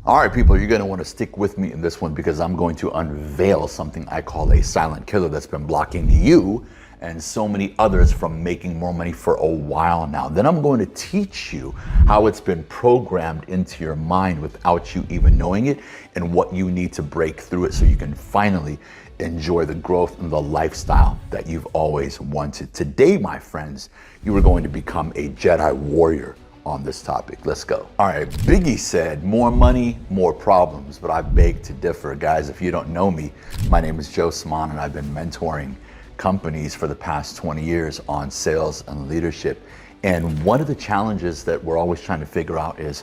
All right, people, you're gonna wanna stick with me in this one because I'm going to unveil something I call a silent killer that's been blocking you and so many others from making more money for a while now. Then I'm going to teach you how it's been programmed into your mind without you even knowing it and what you need to break through it so you can finally enjoy the growth and the lifestyle that you've always wanted. Today, my friends, you are going to become a Jedi warrior on this topic. Let's go. All right, Biggie said, more money, more problems, but I beg to differ. Guys, if you don't know me, my name is Joe Simon and I've been mentoring companies for the past 20 years on sales and leadership. And one of the challenges that we're always trying to figure out is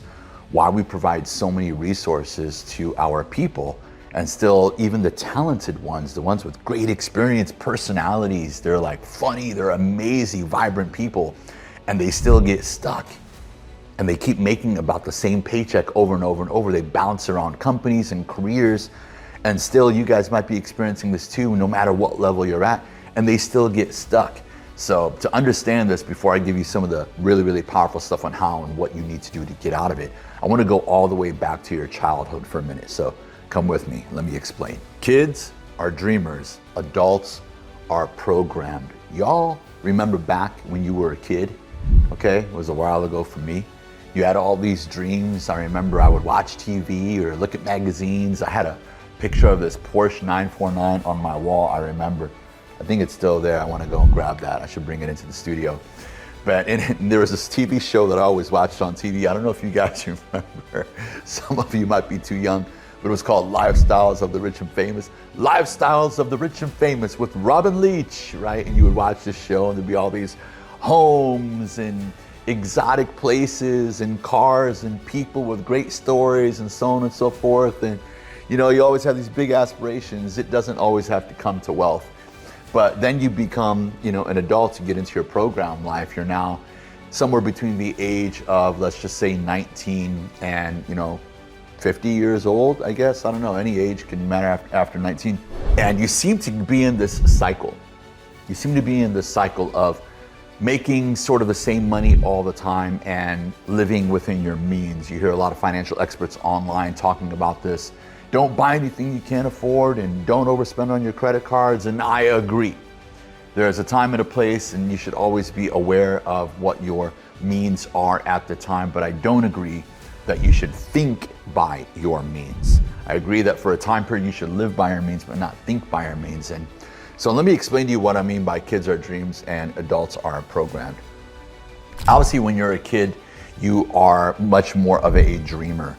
why we provide so many resources to our people and still even the talented ones, the ones with great experience, personalities, they're like funny, they're amazing, vibrant people, and they still get stuck. And they keep making about the same paycheck over and over and over. They bounce around companies and careers, and still you guys might be experiencing this too, no matter what level you're at, and they still get stuck. So to understand this, before I give you some of the really, really powerful stuff on how and what you need to do to get out of it, I wanna go all the way back to your childhood for a minute. So come with me, let me explain. Kids are dreamers, adults are programmed. Y'all remember back when you were a kid? Okay, it was a while ago for me. You had all these dreams. I remember I would watch TV or look at magazines. I had a picture of this Porsche 949 on my wall, I remember. I think it's still there. I want to go and grab that. I should bring it into the studio. But there was this TV show that I always watched on TV. I don't know if you guys remember. Some of you might be too young, but it was called Lifestyles of the Rich and Famous. Lifestyles of the Rich and Famous with Robin Leach, right? And you would watch this show and there'd be all these homes and exotic places and cars and people with great stories and so on and so forth. And you know, you always have these big aspirations. It doesn't always have to come to wealth. But then you become, you know, an adult to get into your program life. You're now somewhere between the age of, let's just say 19 and, 50 years old, I guess. I don't know, any age can matter after 19. And you seem to be in this cycle. You seem to be in this cycle of making sort of the same money all the time and living within your means. You hear a lot of financial experts online talking about this. Don't buy anything you can't afford and don't overspend on your credit cards, and I agree. There's a time and a place and you should always be aware of what your means are at the time, but I don't agree that you should think by your means. I agree that for a time period you should live by your means but not think by your means. And so let me explain to you what I mean by kids are dreams and adults are programmed. Obviously, when you're a kid, you are much more of a dreamer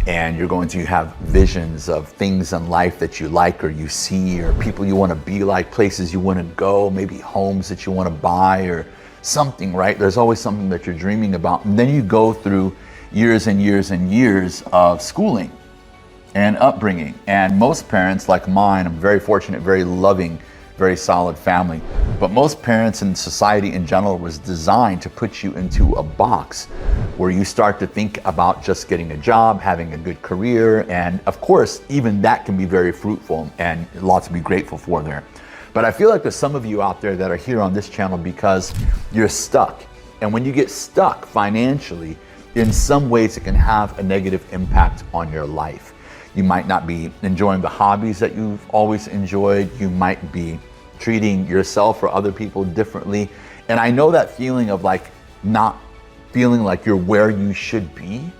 and you're going to have visions of things in life that you like or you see or people you want to be like, places you want to go, maybe homes that you want to buy or something, right? There's always something that you're dreaming about. And then you go through years and years and years of schooling and upbringing. And most parents like mine, I'm very fortunate, very loving, very solid family. But most parents and society in general was designed to put you into a box where you start to think about just getting a job, having a good career. And of course, even that can be very fruitful and lots to be grateful for there. But I feel like there's some of you out there that are here on this channel because you're stuck. And when you get stuck financially, in some ways it can have a negative impact on your life. You might not be enjoying the hobbies that you've always enjoyed. You might be treating yourself or other people differently. And I know that feeling of like not feeling like you're where you should be.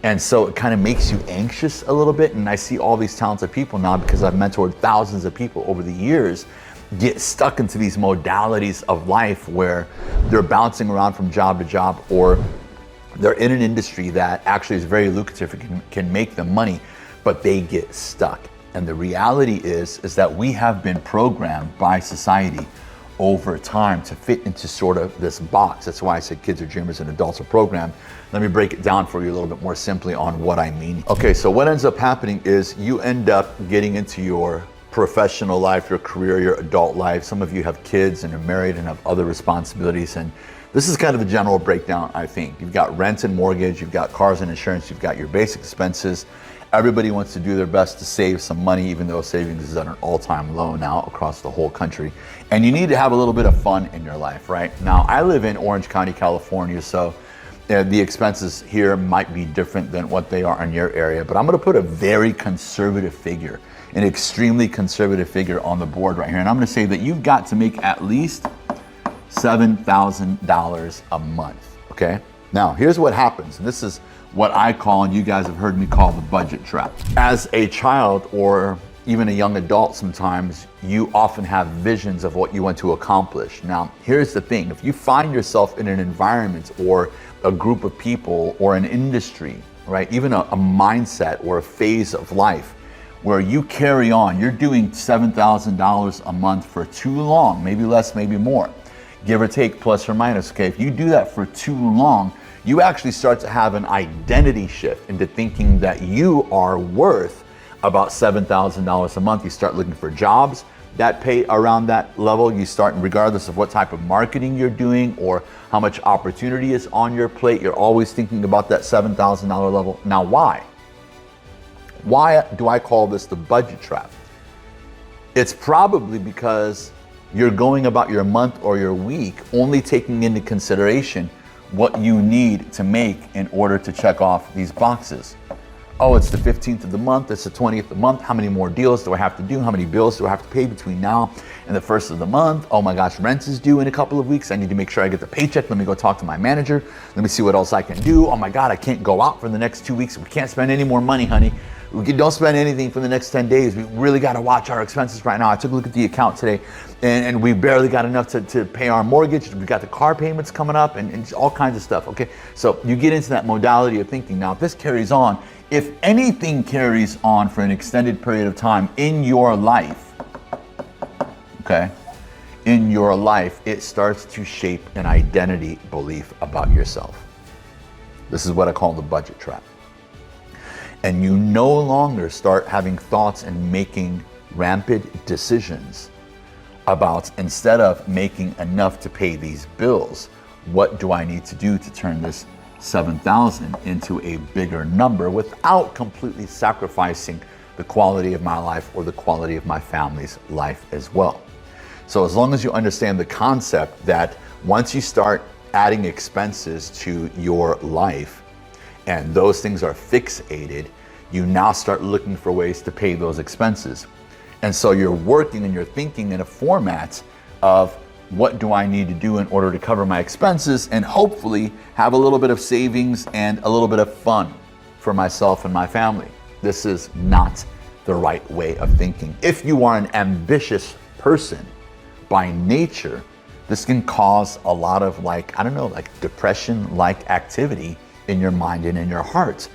And so it kind of makes you anxious a little bit. And I see all these talented people now because I've mentored thousands of people over the years get stuck into these modalities of life where they're bouncing around from job to job or they're in an industry that actually is very lucrative and can make them money, but they get stuck. And the reality is that we have been programmed by society over time to fit into sort of this box. That's why I said kids are dreamers and adults are programmed. Let me break it down for you a little bit more simply on what I mean. Okay, so what ends up happening is you end up getting into your professional life, your career, your adult life. Some of you have kids and are married and have other responsibilities. And this is kind of the general breakdown, I think. You've got rent and mortgage, you've got cars and insurance, you've got your basic expenses. Everybody wants to do their best to save some money, even though savings is at an all-time low now across the whole country. And you need to have a little bit of fun in your life, right? Now, I live in Orange County, California, so The expenses here might be different than what they are in your area, but I'm gonna put a very conservative figure, an extremely conservative figure on the board right here. And I'm gonna say that you've got to make at least $7,000 a month, okay? Now, here's what happens. This is what I call, and you guys have heard me call, the budget trap. As a child or even a young adult, sometimes you often have visions of what you want to accomplish. Now, here's the thing. If you find yourself in an environment or a group of people or an industry, right, even a mindset or a phase of life where you carry on, you're doing $7,000 a month for too long, maybe less, maybe more, give or take, plus or minus, okay? If you do that for too long, you actually start to have an identity shift into thinking that you are worth about $7,000 a month. You start looking for jobs that pay around that level. You start, regardless of what type of marketing you're doing or how much opportunity is on your plate, you're always thinking about that $7,000 level. Now, why? Why do I call this the budget trap? It's probably because you're going about your month or your week only taking into consideration what you need to make in order to check off these boxes. Oh, it's the 15th of the month, it's the 20th of the month. How many more deals do I have to do? How many bills do I have to pay between now and the 1st of the month? Oh my gosh, rent is due in a couple of weeks. I need to make sure I get the paycheck. Let me go talk to my manager. Let me see what else I can do. Oh my God, I can't go out for the next 2 weeks. We can't spend any more money, honey. Don't spend anything for the next 10 days. We really got to watch our expenses right now. I took a look at the account today and we barely got enough to pay our mortgage. We got the car payments coming up and all kinds of stuff, okay? So you get into that modality of thinking. Now, if this carries on, if anything carries on for an extended period of time in your life, okay, in your life, it starts to shape an identity belief about yourself. This is what I call the budget trap. And you no longer start having thoughts and making rampant decisions about, instead of making enough to pay these bills, what do I need to do to turn this 7,000 into a bigger number without completely sacrificing the quality of my life or the quality of my family's life as well. So as long as you understand the concept that once you start adding expenses to your life, and those things are fixated, you now start looking for ways to pay those expenses. And so you're working and you're thinking in a format of, what do I need to do in order to cover my expenses and hopefully have a little bit of savings and a little bit of fun for myself and my family. This is not the right way of thinking. If you are an ambitious person by nature, this can cause a lot of depression-like activity in your mind and in your heart.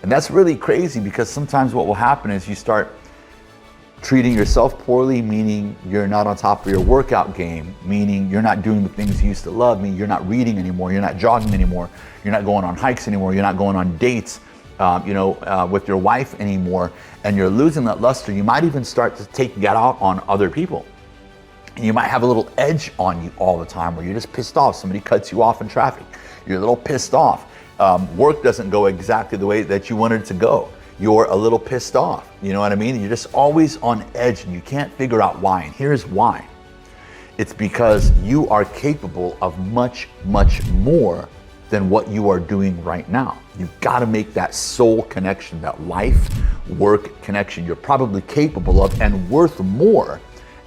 And that's really crazy, because sometimes what will happen is you start treating yourself poorly, meaning you're not on top of your workout game, meaning you're not doing the things you used to love, meaning you're not reading anymore, you're not jogging anymore, you're not going on hikes anymore, you're not going on dates with your wife anymore, and you're losing that luster. You might even start to take that out on other people. And you might have a little edge on you all the time where you're just pissed off. Somebody cuts you off in traffic. You're a little pissed off. Work doesn't go exactly the way that you wanted it to go. You're a little pissed off. You know what I mean? You're just always on edge and you can't figure out why. And here's why. It's because you are capable of much, much more than what you are doing right now. You've got to make that soul connection, that life-work connection. You're probably capable of and worth more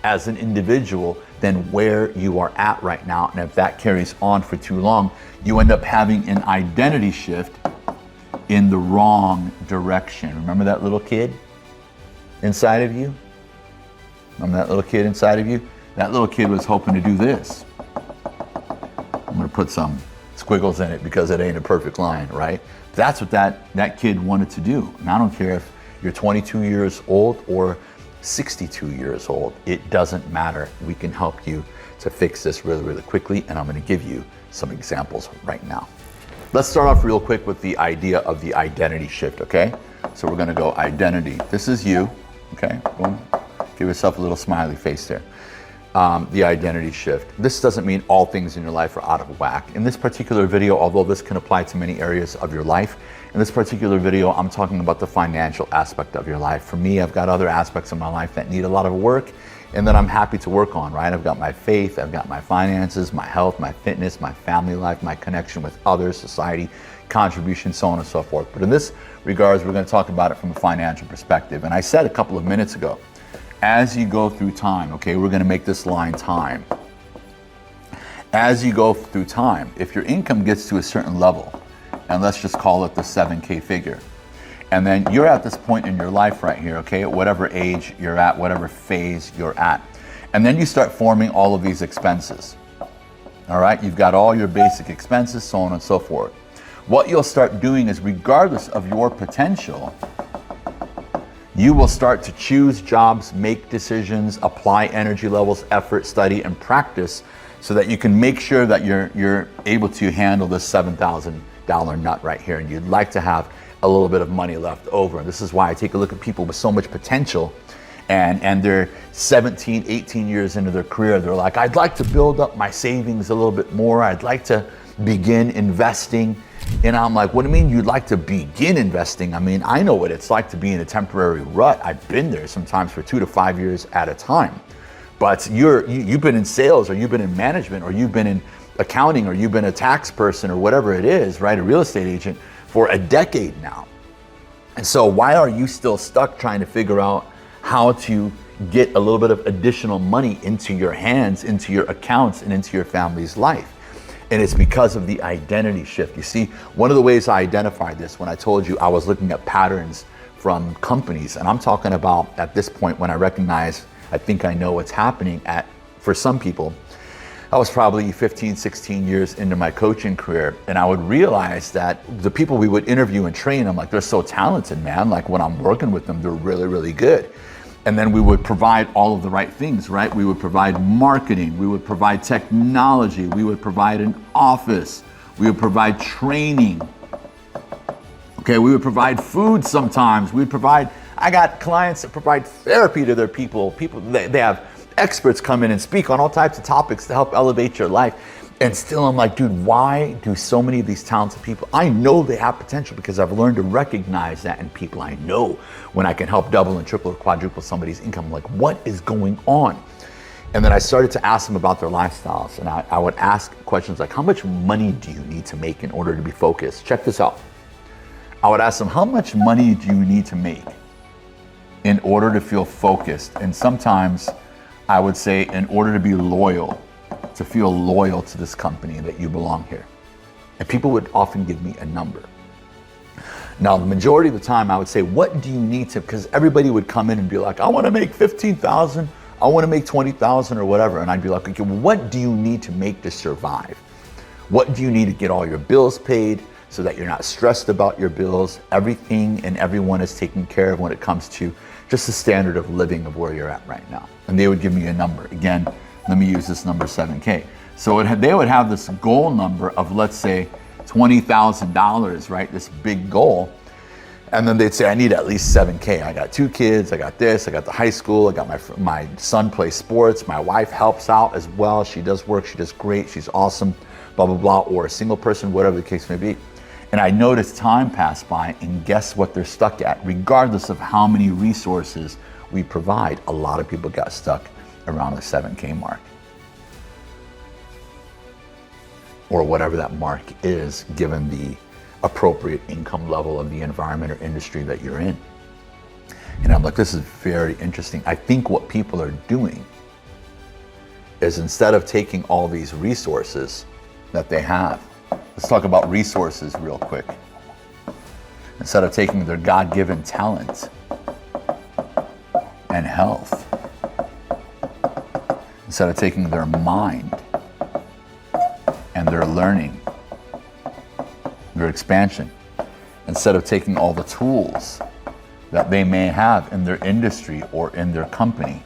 as an individual than where you are at right now. And if that carries on for too long, you end up having an identity shift in the wrong direction. Remember that little kid inside of you? Remember that little kid inside of you? That little kid was hoping to do this. I'm gonna put some squiggles in it because it ain't a perfect line, right? That's what that kid wanted to do. And I don't care if you're 22 years old or 62 years old, it doesn't matter. We can help you to fix this really, really quickly, and I'm gonna give you some examples right now. Let's start off real quick with the idea of the identity shift, okay? So we're gonna go identity. This is you, okay? Boom. Give yourself a little smiley face there. The identity shift. This doesn't mean all things in your life are out of whack. In this particular video, although this can apply to many areas of your life, in this particular video, I'm talking about the financial aspect of your life. For me, I've got other aspects of my life that need a lot of work, and that I'm happy to work on, right? I've got my faith, I've got my finances, my health, my fitness, my family life, my connection with others, society, contribution, so on and so forth. But in this regards, we're going to talk about it from a financial perspective. And I said a couple of minutes ago, as you go through time, okay, we're going to make this line time. As you go through time, if your income gets to a certain level, and let's just call it the 7K figure, and then you're at this point in your life right here, okay, at whatever age you're at, whatever phase you're at, and then you start forming all of these expenses. All right, you've got all your basic expenses, so on and so forth. What you'll start doing is, regardless of your potential, you will start to choose jobs, make decisions, apply energy levels, effort, study, and practice so that you can make sure that you're able to handle this $7,000 nut right here. And you'd like to have a little bit of money left over. And this is why I take a look at people with so much potential, and they're 17, 18 years into their career. They're like, I'd like to build up my savings a little bit more. I'd like to begin investing. And I'm like, what do you mean you'd like to begin investing? I mean, I know what it's like to be in a temporary rut. I've been there sometimes for 2 to 5 years at a time. But you've been in sales, or you've been in management, or you've been in accounting, or you've been a tax person, or whatever it is, right? A real estate agent for a decade now. And so why are you still stuck trying to figure out how to get a little bit of additional money into your hands, into your accounts, and into your family's life? And it's because of the identity shift. You see, one of the ways I identified this, when I told you I was looking at patterns from companies, and I'm talking about at this point when I recognize, I think I know what's happening for some people. I was probably 15, 16 years into my coaching career, and I would realize that the people we would interview and train, I'm like, they're so talented, man. Like when I'm working with them, they're really, really good. And then we would provide all of the right things, right? We would provide marketing, we would provide technology, we would provide an office, we would provide training. Okay, we would provide food sometimes. I got clients that provide therapy to their people. They have experts come in and speak on all types of topics to help elevate your life. And still I'm like, dude, why do so many of these talented people, I know they have potential because I've learned to recognize that in people. I know when I can help double and triple or quadruple somebody's income. I'm like, what is going on? And then I started to ask them about their lifestyles. And I would ask questions like, how much money do you need to make in order to be focused? Check this out. I would ask them, how much money do you need to make in order to feel focused? And sometimes I would say, in order to be loyal, to feel loyal to this company that you belong here. And people would often give me a number. Now, the majority of the time I would say, what do you need to, because everybody would come in and be like, I want to make 15,000, I want to make 20,000 or whatever. And I'd be like, okay, what do you need to make to survive? What do you need to get all your bills paid so that you're not stressed about your bills? Everything and everyone is taken care of when it comes to just the standard of living of where you're at right now. And they would give me a number. Again, let me use this number 7K. So they would have this goal number of, let's say, $20,000, right? This big goal. And then they'd say, I need at least 7K. I got 2 kids, I got this, I got the high school, I got my son plays sports, my wife helps out as well. She does work, she does great, she's awesome, blah, blah, blah, or a single person, whatever the case may be. And I noticed time passed by, and guess what they're stuck at? Regardless of how many resources we provide, a lot of people got stuck around the 7K mark. Or whatever that mark is, given the appropriate income level of the environment or industry that you're in. And I'm like, this is very interesting. I think what people are doing is, instead of taking all these resources that they have, let's talk about resources real quick. Instead of taking their God-given talent and health, instead of taking their mind and their learning, their expansion, instead of taking all the tools that they may have in their industry or in their company,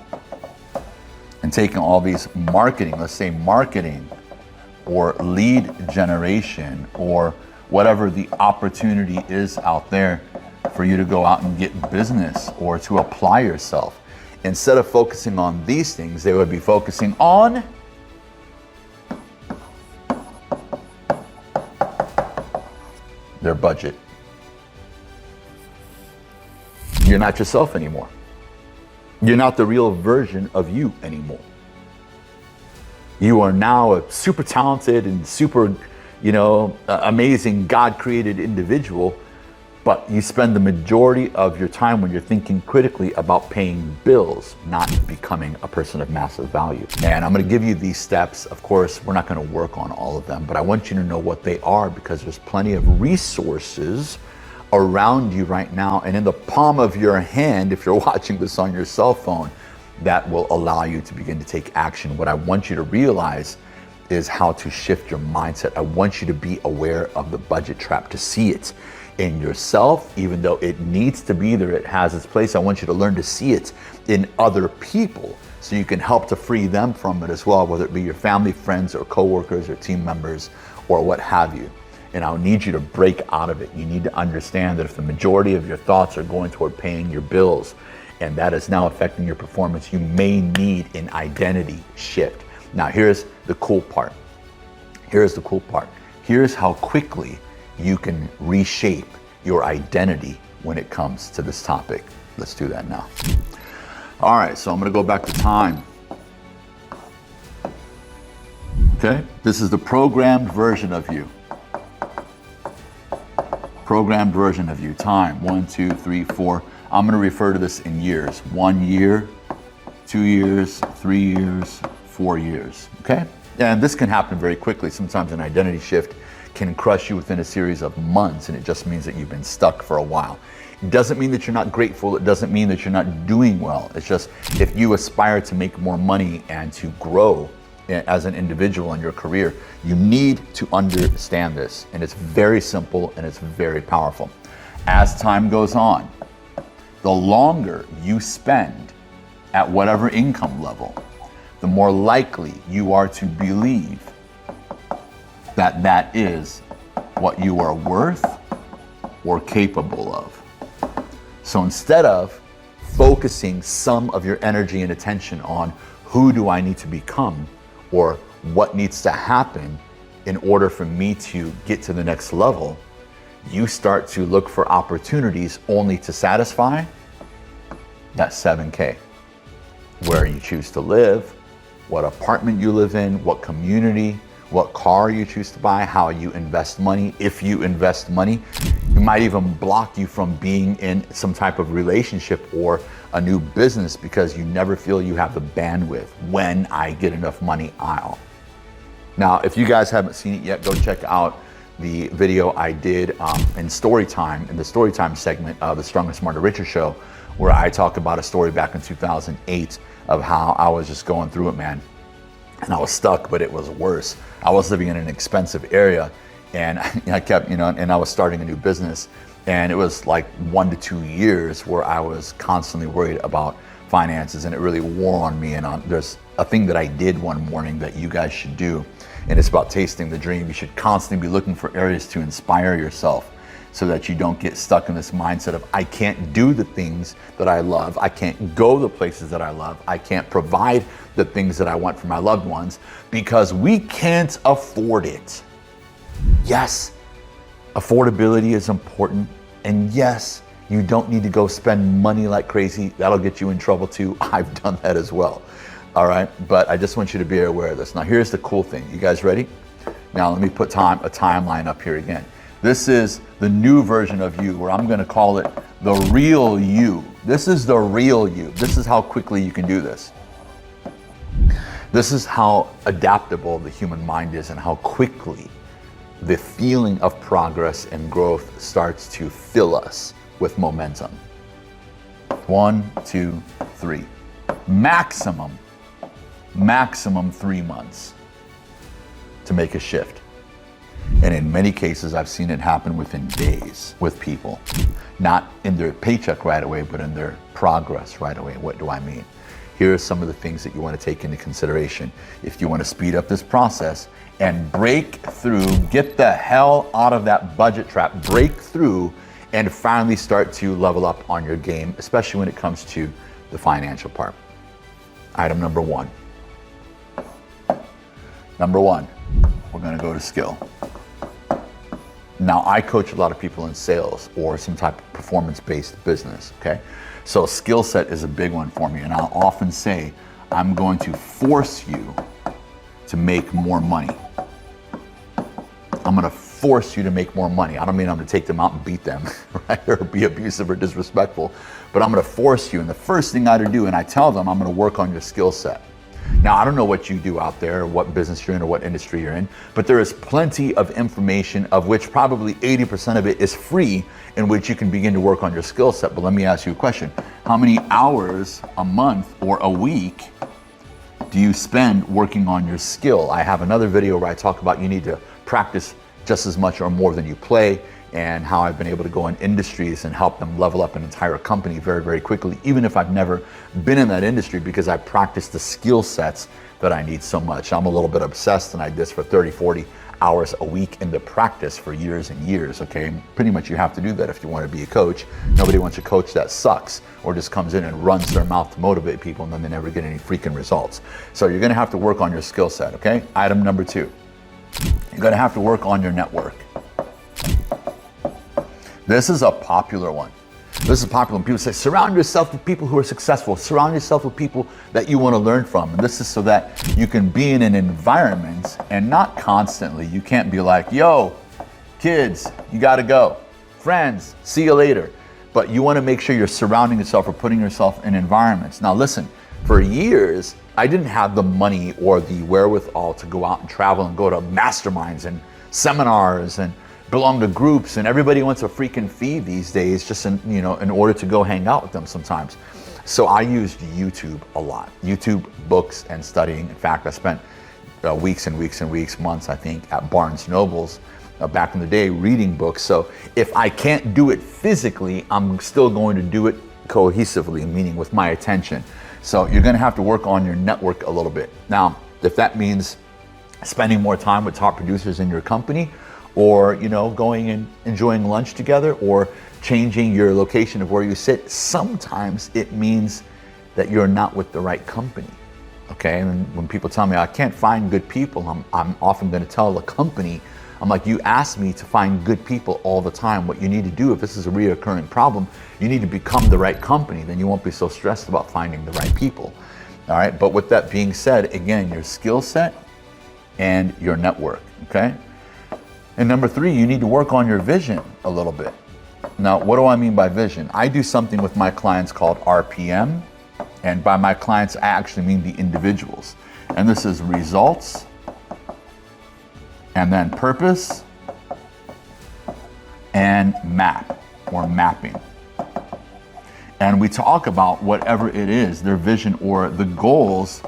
and taking all these marketing, let's say marketing or lead generation or whatever the opportunity is out there for you to go out and get business or to apply yourself. Instead of focusing on these things, they would be focusing on their budget. You're not yourself anymore. You're not the real version of you anymore. You are now a super talented and super, amazing God-created individual, but you spend the majority of your time when you're thinking critically about paying bills, not becoming a person of massive value. And I'm gonna give you these steps. Of course, we're not gonna work on all of them, but I want you to know what they are, because there's plenty of resources around you right now and in the palm of your hand, if you're watching this on your cell phone, that will allow you to begin to take action. What I want you to realize is how to shift your mindset. I want you to be aware of the budget trap, to see it in yourself, even though it needs to be there, it has its place. I want you to learn to see it in other people so you can help to free them from it as well, whether it be your family, friends, or coworkers, or team members, or what have you. And I'll need you to break out of it. You need to understand that if the majority of your thoughts are going toward paying your bills, and that is now affecting your performance, you may need an identity shift. Now, here's the cool part. Here's how quickly you can reshape your identity when it comes to this topic. Let's do that now. All right, so I'm gonna go back to time. Okay, this is the programmed version of you. Programmed version of you, time, 1, 2, 3, 4. I'm gonna refer to this in years. 1 year, 2 years, 3 years, 4 years, okay? And this can happen very quickly. Sometimes an identity shift can crush you within a series of months, and it just means that you've been stuck for a while. It doesn't mean that you're not grateful. It doesn't mean that you're not doing well. It's just, if you aspire to make more money and to grow as an individual in your career, you need to understand this. And it's very simple and it's very powerful. As time goes on, the longer you spend at whatever income level, the more likely you are to believe that that is what you are worth or capable of. So instead of focusing some of your energy and attention on who do I need to become or what needs to happen in order for me to get to the next level, you start to look for opportunities only to satisfy that 7K. Where you choose to live, what apartment you live in, what community, what car you choose to buy, how you invest money. If you invest money, it might even block you from being in some type of relationship or a new business because you never feel you have the bandwidth. When I get enough money, I'll. Now, if you guys haven't seen it yet, go check out the video I did in the Storytime segment of the Stronger, Smarter, Richer show, where I talk about a story back in 2008 of how I was just going through it, man. And I was stuck, but it was worse. I was living in an expensive area, and I kept, and I was starting a new business, and it was like 1 to 2 years where I was constantly worried about finances, and it really wore on me. And there's a thing that I did one morning that you guys should do, and it's about tasting the dream. You should constantly be looking for areas to inspire yourself so that you don't get stuck in this mindset of, I can't do the things that I love. I can't go the places that I love. I can't provide the things that I want for my loved ones because we can't afford it. Yes, affordability is important. And yes, you don't need to go spend money like crazy. That'll get you in trouble too. I've done that as well. All right, but I just want you to be aware of this. Now, here's the cool thing. You guys ready? Now, let me put a timeline up here again. This is the new version of you, where I'm gonna call it the real you. This is the real you. This is how quickly you can do this. This is how adaptable the human mind is and how quickly the feeling of progress and growth starts to fill us with momentum. 1, 2, 3. Maximum 3 months to make a shift. And in many cases, I've seen it happen within days with people, not in their paycheck right away, but in their progress right away. What do I mean? Here are some of the things that you want to take into consideration. If you want to speed up this process and break through, get the hell out of that budget trap, break through and finally start to level up on your game, especially when it comes to the financial part. Item number 1. Number 1, we're going to go to skill. Now, I coach a lot of people in sales or some type of performance-based business, okay? So skill set is a big one for me, and I'll often say, I'm going to force you to make more money. I'm gonna force you to make more money. I don't mean I'm gonna take them out and beat them, right? Or be abusive or disrespectful, but I'm gonna force you. And the first thing I do, and I tell them, I'm gonna work on your skill set. Now, I don't know what you do out there, or what business you're in, or what industry you're in, but there is plenty of information, of which probably 80% of it is free, in which you can begin to work on your skill set. But let me ask you a question. How many hours a month or a week do you spend working on your skill? I have another video where I talk about you need to practice just as much or more than you play, and how I've been able to go in industries and help them level up an entire company very, very quickly, even if I've never been in that industry, because I practice the skill sets that I need so much. I'm a little bit obsessed, and I did this for 30, 40 hours a week into practice for years and years, okay? Pretty much you have to do that if you want to be a coach. Nobody wants a coach that sucks or just comes in and runs their mouth to motivate people, and then they never get any freaking results. So you're gonna have to work on your skill set, okay? Item number 2, you're gonna have to work on your network. This is a popular one. This is popular when people say, surround yourself with people who are successful. Surround yourself with people that you want to learn from. And this is so that you can be in an environment, and not constantly. You can't be like, yo, kids, you got to go. Friends, see you later. But you want to make sure you're surrounding yourself or putting yourself in environments. Now listen, for years, I didn't have the money or the wherewithal to go out and travel and go to masterminds and seminars and belong to groups, and everybody wants a freaking fee these days just in order to go hang out with them sometimes. So I used YouTube a lot. YouTube, books, and studying. In fact, I spent weeks and weeks and weeks, months, I think, at Barnes Nobles back in the day reading books. So if I can't do it physically, I'm still going to do it cohesively, meaning with my attention. So you're gonna have to work on your network a little bit. Now, if that means spending more time with top producers in your company, or going and enjoying lunch together, or changing your location of where you sit, sometimes it means that you're not with the right company, okay? And when people tell me I can't find good people, I'm often gonna tell the company, I'm like, you ask me to find good people all the time. What you need to do, if this is a reoccurring problem, you need to become the right company. Then you won't be so stressed about finding the right people, all right? But with that being said, again, your skill set and your network, okay? And number 3, you need to work on your vision a little bit. Now, what do I mean by vision? I do something with my clients called RPM. And by my clients, I actually mean the individuals. And this is results, and then purpose, and map, or mapping. And we talk about whatever it is, their vision or the goals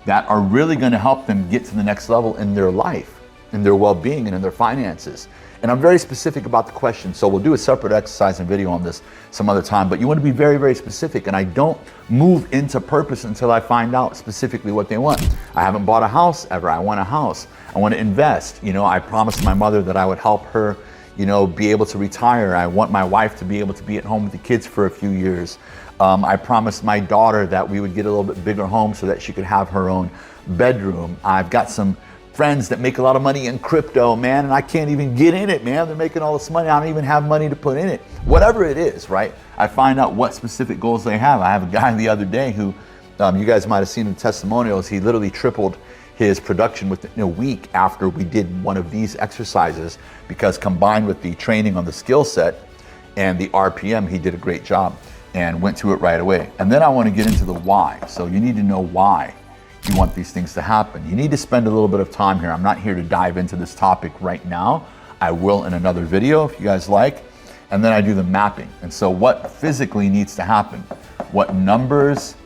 that are really gonna help them get to the next level in their life, in their well-being, and in their finances. And I'm very specific about the question, so we'll do a separate exercise and video on this some other time, but you want to be very, very specific, and I don't move into purpose until I find out specifically what they want. I haven't bought a house ever. I want a house. I want to invest. I promised my mother that I would help her, be able to retire. I want my wife to be able to be at home with the kids for a few years. I promised my daughter that we would get a little bit bigger home so that she could have her own bedroom. I've got some friends that make a lot of money in crypto, man, and I can't even get in it, man. They're making all this money. I don't even have money to put in it. Whatever it is, right? I find out what specific goals they have. I have a guy the other day who, you guys might have seen in testimonials, he literally tripled his production within a week after we did one of these exercises, because combined with the training on the skill set and the RPM, he did a great job and went to it right away. And then I want to get into the why. So you need to know why you want these things to happen. You need to spend a little bit of time here. I'm not here to dive into this topic right now. I will in another video if you guys like. And then I do the mapping. And so what physically needs to happen? What numbers